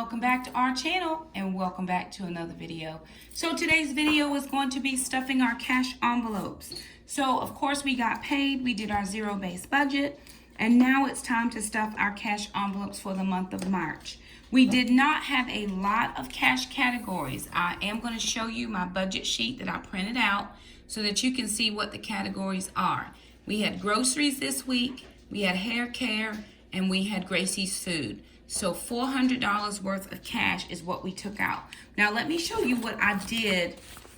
welcome back to our channel and welcome back to another video. So today's video is going to be stuffing our cash envelopes. So of course we got paid, we did our zero-based budget, and now it's time to stuff our cash envelopes for the month of March. We did not have a lot of cash categories. I am going to show you my budget sheet that I printed out so that you can see what the categories are. We had groceries this week, we had hair care, and we had Gracie's food. So $400 worth of cash is what we took out. Now let me show you what I did,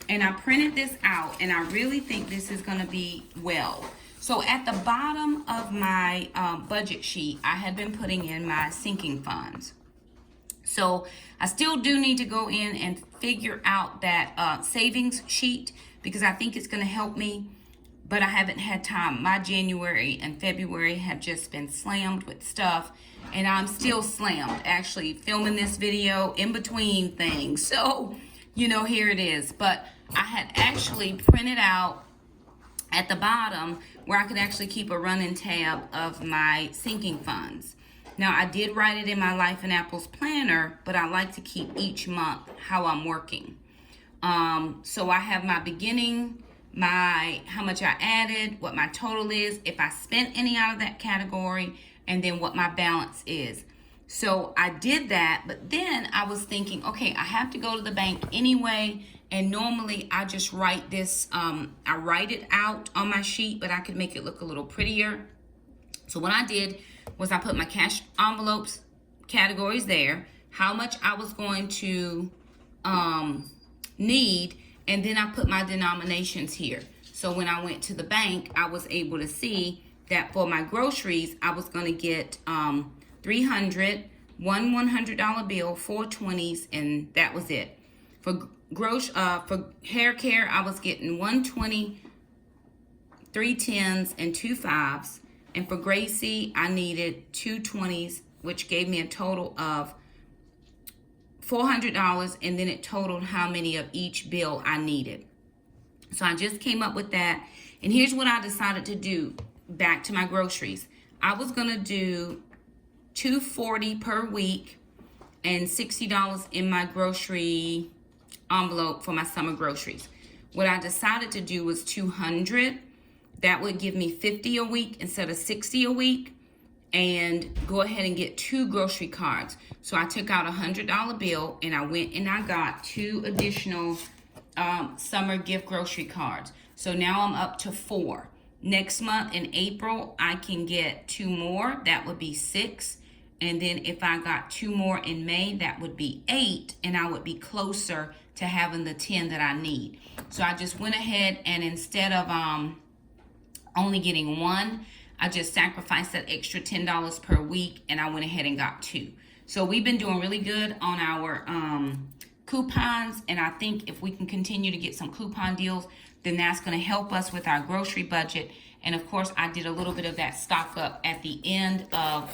and I printed this out, and I really think this is going to be well. So at the bottom of my budget sheet, I had been putting in my sinking funds. So I still do need to go in and figure out that savings sheet because I think it's going to help me, but I haven't had time. My January and February have just been slammed with stuff, and I'm still slammed actually filming this video in between things. So, you know, here it is. But I had actually printed out at the bottom where I could actually keep a running tab of my sinking funds. Now, I did write it in my Life in Apples planner, but I like to keep each month how I'm working. So I have my beginning, how much I added, what my total is, if I spent any out of that category, and then what my balance is. So I did that, but then I was thinking, okay, I have to go to the bank anyway, and normally I just write this, I write it out on my sheet, but I could make it look a little prettier. So what I did was I put my cash envelopes categories there, how much I was going to need, and then I put my denominations here. So when I went to the bank, I was able to see that for my groceries, I was going to get $300, one $100 bill, 4 20s, and that was it. For hair care, I was getting 120, 3 10s, and 2 5s. And for Gracie, I needed 2 20s, which gave me a total of $400, and then it totaled how many of each bill I needed. So I just came up with that. And here's what I decided to do. Back to my groceries. I was going to do $240 per week and $60 in my grocery envelope for my summer groceries. What I decided to do was $200. That would give me $50 a week instead of $60 a week, and go ahead and get 2 grocery cards. So I took out a $100 bill and I went and I got 2 additional summer gift grocery cards. So now I'm up to 4. Next month in April, I can get 2 more. That would be 6. And then if I got 2 more in May, that would be 8. And I would be closer to having the 10 that I need. So I just went ahead and instead of only getting 1, I just sacrificed that extra $10 per week, and I went ahead and got 2. So we've been doing really good on our coupons, and I think if we can continue to get some coupon deals, then that's going to help us with our grocery budget. And of course, I did a little bit of that stock up at the end of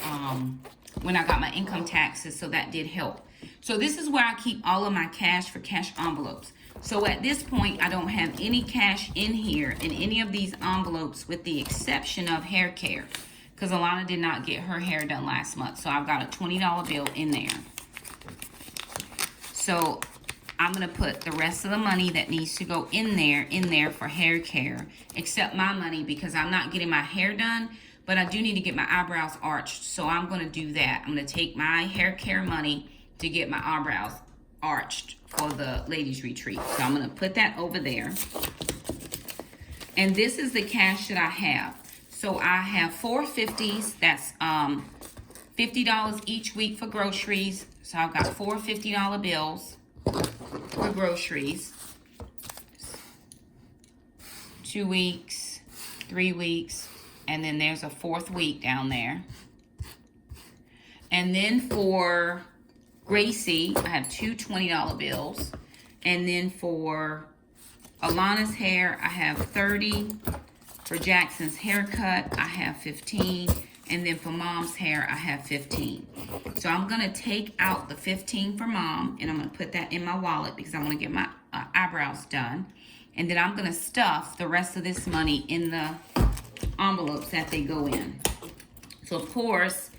when I got my income taxes, so that did help. So this is where I keep all of my cash for cash envelopes. So at this point, I don't have any cash in here in any of these envelopes with the exception of hair care, because Alana did not get her hair done last month. So I've got a $20 bill in there. So I'm going to put the rest of the money that needs to go in there for hair care, except my money because I'm not getting my hair done, but I do need to get my eyebrows arched. So I'm going to do that. I'm going to take my hair care money to get my eyebrows arched for the ladies retreat. So I'm going to put that over there. And this is the cash that I have. So I have 4 50s. That's $50 each week for groceries. So I've got 4 $50 bills for groceries. 2 weeks, 3 weeks, and then there's a 4th week down there. And then for Gracie, I have 2 $20 bills. And then for Alana's hair, I have 30. For Jackson's haircut, I have 15. And then for Mom's hair, I have 15. So I'm going to take out the 15 for Mom, and I'm going to put that in my wallet because I want to get my eyebrows done. And then I'm going to stuff the rest of this money in the envelopes that they go in. So, of course,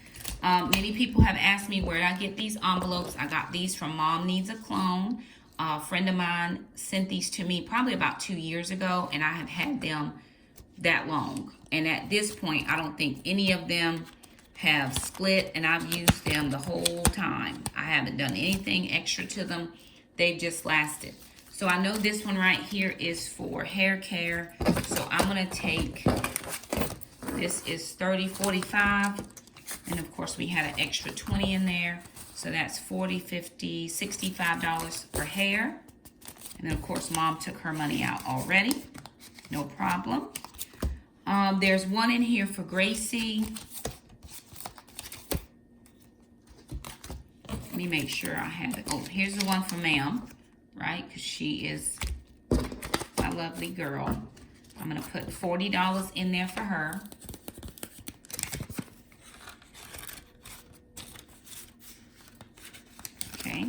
Many people have asked me where I get these envelopes. I got these from Mom Needs a Clone. A friend of mine sent these to me probably about 2 years ago, and I have had them that long. And at this point, I don't think any of them have split, and I've used them the whole time. I haven't done anything extra to them. They've just lasted. So I know this one right here is for hair care. So I'm gonna take, this is $30.45. And of course we had an extra 20 in there. So that's $40, $50, $65 for hair. And then of course Mom took her money out already. No problem. There's one in here for Gracie. Let me make sure I have it. Oh, here's the one for Ma'am, right? Because she is my lovely girl. I'm going to put $40 in there for her. Okay.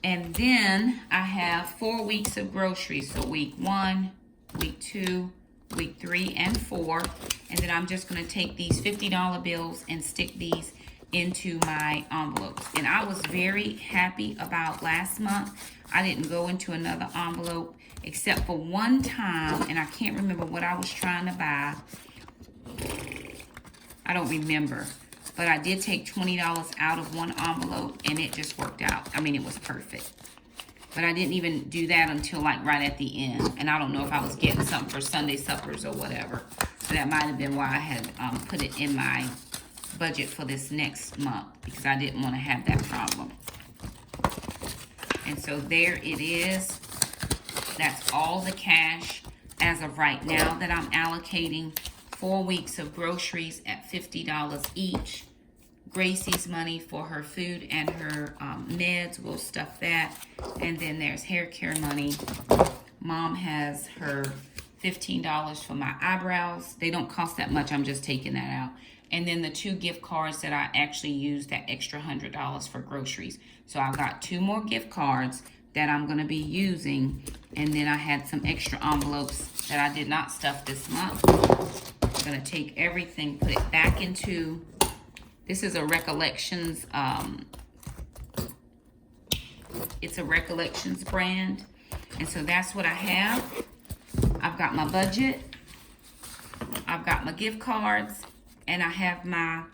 And then I have 4 weeks of groceries. So week 1, week 2, week 3, and 4. And then I'm just going to take these $50 bills and stick these into my envelopes. And I was very happy about last month. I didn't go into another envelope except for one time, and I can't remember what I was trying to buy. I don't remember. But I did take $20 out of one envelope, and it just worked out. I mean, it was perfect. But I didn't even do that until like right at the end. And I don't know if I was getting something for Sunday suppers or whatever. So that might have been why I had put it in my budget for this next month, because I didn't want to have that problem. And so there it is. That's all the cash as of right now that I'm allocating. 4 weeks of groceries at $50 each. Gracie's money for her food and her meds, we'll stuff that. And then there's hair care money. Mom has her $15 for my eyebrows. They don't cost that much, I'm just taking that out. And then the 2 gift cards that I actually used, that extra $100 for groceries. So I've got 2 more gift cards that I'm going to be using. And then I had some extra envelopes that I did not stuff this month. I'm going to take everything, put it back into, this is a Recollections, it's a Recollections brand. And so that's what I have. I've got my budget. I've got my gift cards. And I have my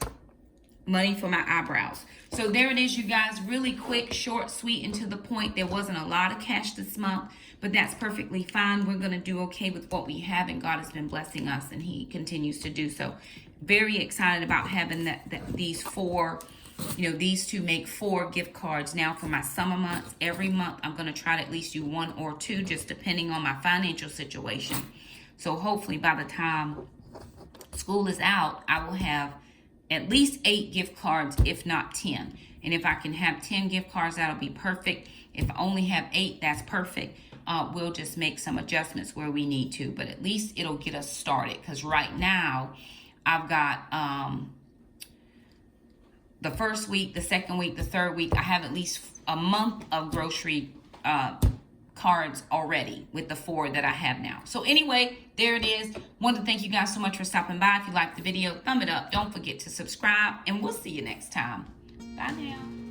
money for my eyebrows. So there it is, you guys. Really quick, short, sweet, and to the point. There wasn't a lot of cash this month, but that's perfectly fine. We're going to do okay with what we have, and God has been blessing us, and He continues to do so. Very excited about having these 4, these 2 make 4 gift cards now for my summer months. Every month, I'm going to try to at least do 1 or 2, just depending on my financial situation. So hopefully by the time school is out, I will have at least 8 gift cards, if not 10. And if I can have 10 gift cards, that'll be perfect. If I only have 8, that's perfect. We'll just make some adjustments where we need to, but at least it'll get us started. Because right now, I've got the first week, the second week, the third week. I have at least a month of grocery cards already with the 4 that I have now. So anyway, there it is. Want to thank you guys so much for stopping by. If you liked the video, thumb it up. Don't forget to subscribe, and we'll see you next time. Bye now.